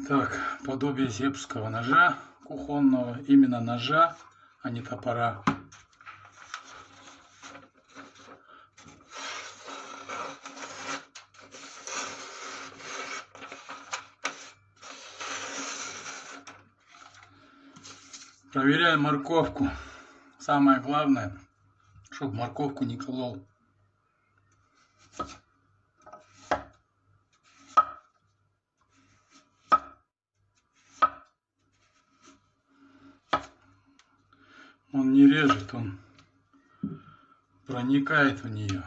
Так, подобие сербского ножа кухонного, именно ножа, а не топора. Проверяем морковку. Самое главное, чтобы морковку не колол. Он не режет, он проникает в нее.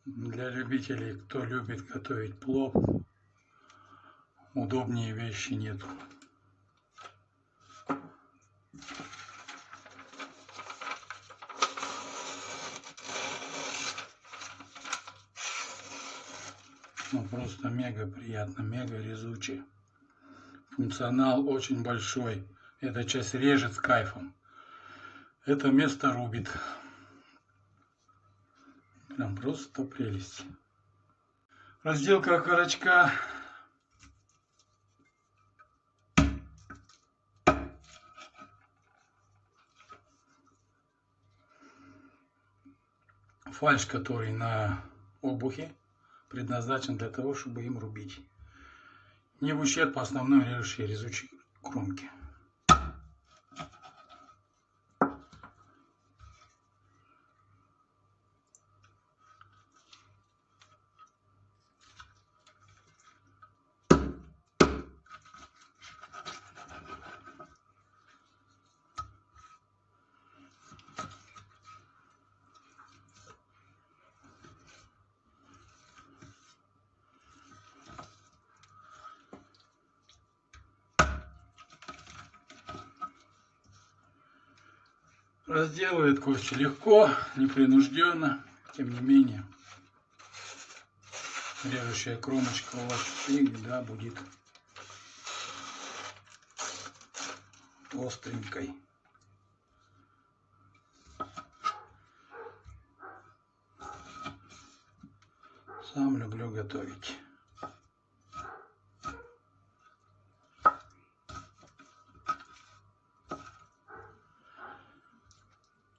Для любителей, кто любит готовить плов, удобнее вещи нету. Ну, просто мега приятно, мега резучий. Функционал очень большой. Эта часть режет с кайфом. Это место рубит. Прям просто прелесть. Разделка окорочка. Фальш, который на обухе, предназначен для того, чтобы им рубить. Не в ущерб основной режущей резучей кромке. Разделывает кость легко, непринужденно, тем не менее режущая кромочка у вас всегда будет остренькой. Сам люблю готовить.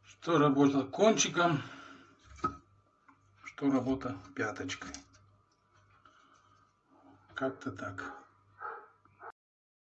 Что работа кончиком, что работа пяточкой. Как-то так.